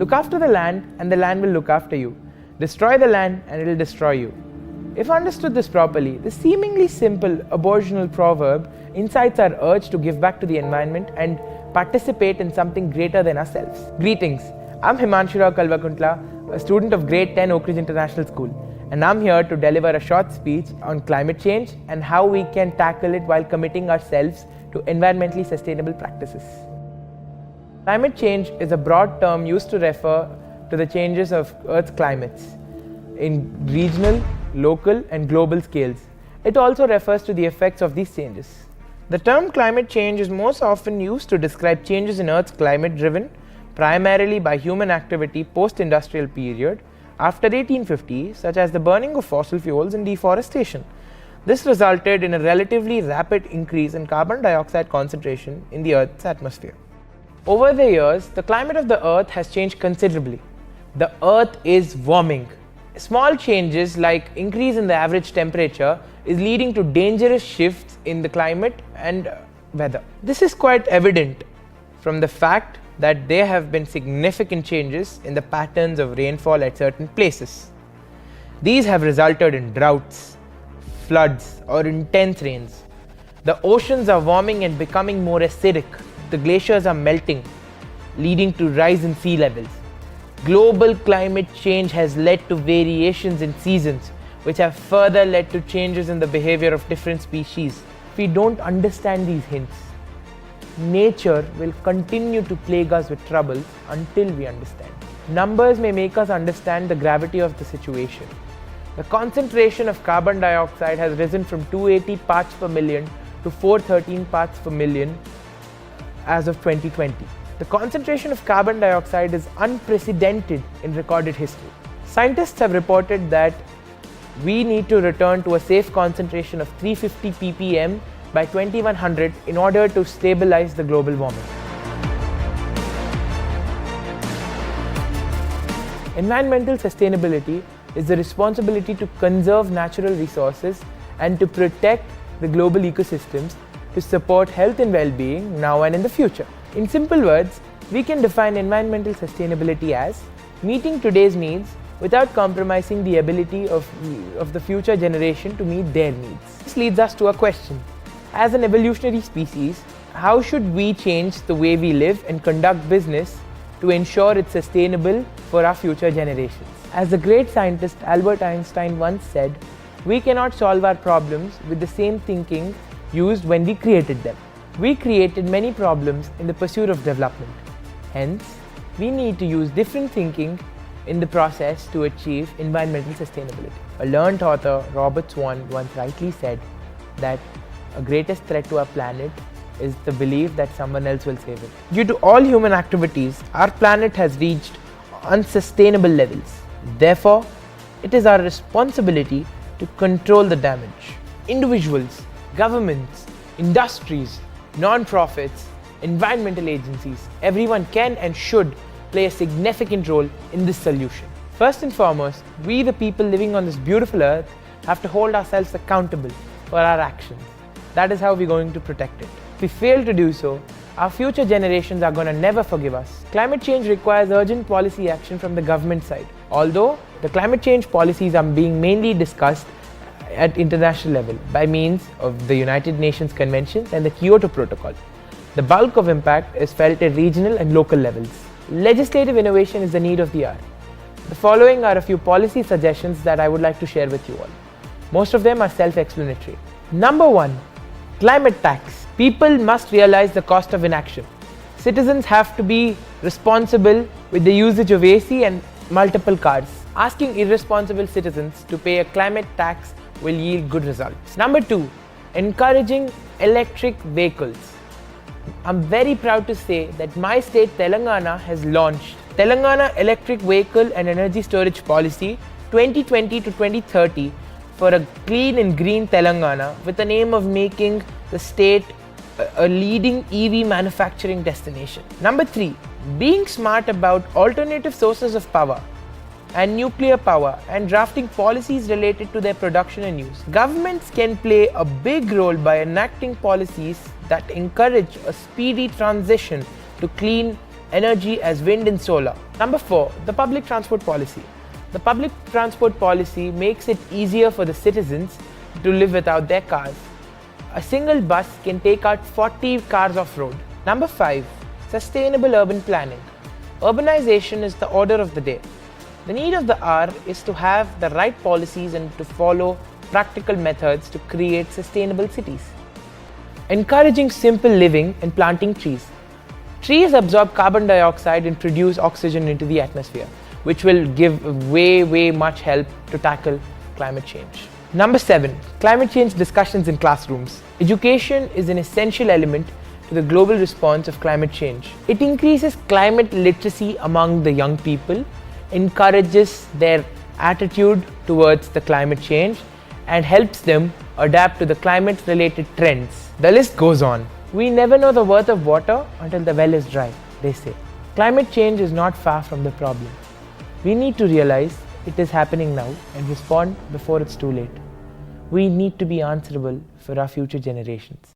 Look after the land and the land will look after you. Destroy the land and it will destroy you. If understood this properly, the seemingly simple aboriginal proverb incites our urge to give back to the environment and participate in something greater than ourselves. Greetings, I'm Himanshu Kalvakuntla, a student of grade 10 Oak Ridge International School, and I'm here to deliver a short speech on climate change and how we can tackle it while committing ourselves to environmentally sustainable practices. Climate change is a broad term used to refer to the changes of Earth's climates in regional, local and global scales. It also refers to the effects of these changes. The term climate change is most often used to describe changes in Earth's climate driven primarily by human activity post-industrial period after 1850, such as the burning of fossil fuels and deforestation. This resulted in a relatively rapid increase in carbon dioxide concentration in the Earth's atmosphere. Over the years, the climate of the Earth has changed considerably. The Earth is warming. Small changes like increase in the average temperature is leading to dangerous shifts in the climate and weather. This is quite evident from the fact that there have been significant changes in the patterns of rainfall at certain places. These have resulted in droughts, floods or intense rains. The oceans are warming and becoming more acidic. The glaciers are melting, leading to rise in sea levels. Global climate change has led to variations in seasons, which have further led to changes in the behavior of different species. If we don't understand these hints, nature will continue to plague us with trouble until we understand. Numbers may make us understand the gravity of the situation. The concentration of carbon dioxide has risen from 280 parts per million to 413 parts per million as of 2020. The concentration of carbon dioxide is unprecedented in recorded history. Scientists have reported that we need to return to a safe concentration of 350 ppm by 2100 in order to stabilize the global warming. Environmental sustainability is the responsibility to conserve natural resources and to protect the global ecosystems to support health and well-being now and in the future. In simple words, we can define environmental sustainability as meeting today's needs without compromising the ability of the future generation to meet their needs. This leads us to a question. As an evolutionary species, how should we change the way we live and conduct business to ensure it's sustainable for our future generations? As the great scientist Albert Einstein once said, we cannot solve our problems with the same thinking used when we created them. We created many problems in the pursuit of development. Hence, we need to use different thinking in the process to achieve environmental sustainability. A learned author, Robert Swan, once rightly said that a greatest threat to our planet is the belief that someone else will save it. Due to all human activities, our planet has reached unsustainable levels. Therefore, it is our responsibility to control the damage. Individuals, governments, industries, non-profits, environmental agencies, everyone can and should play a significant role in this solution. First and foremost, we the people living on this beautiful earth have to hold ourselves accountable for our actions. That is how we're going to protect it. If we fail to do so, our future generations are going to never forgive us. Climate change requires urgent policy action from the government side. Although the climate change policies are being mainly discussed at international level by means of the United Nations Conventions and the Kyoto Protocol. The bulk of impact is felt at regional and local levels. Legislative innovation is the need of the hour. The following are a few policy suggestions that I would like to share with you all. Most of them are self-explanatory. Number 1, climate tax. People must realize the cost of inaction. Citizens have to be responsible with the usage of AC and multiple cars. Asking irresponsible citizens to pay a climate tax will yield good results. Number 2, encouraging electric vehicles. I'm very proud to say that my state Telangana has launched Telangana Electric Vehicle and Energy Storage Policy 2020 to 2030 for a clean and green Telangana with the aim of making the state a leading EV manufacturing destination. Number 3, being smart about alternative sources of power and nuclear power and drafting policies related to their production and use. Governments can play a big role by enacting policies that encourage a speedy transition to clean energy as wind and solar. Number 4, the public transport policy. The public transport policy makes it easier for the citizens to live without their cars. A single bus can take out 40 cars off road. Number 5, sustainable urban planning. Urbanization is the order of the day. The need of the hour is to have the right policies and to follow practical methods to create sustainable cities. Encouraging simple living and planting trees. Trees absorb carbon dioxide and produce oxygen into the atmosphere, which will give way much help to tackle climate change. Number 7, climate change discussions in classrooms. Education is an essential element to the global response of climate change. It increases climate literacy among the young people, encourages their attitude towards the climate change, and helps them adapt to the climate-related trends. The list goes on. We never know the worth of water until the well is dry, they say. Climate change is not far from the problem. We need to realize it is happening now and respond before it's too late. We need to be answerable for our future generations.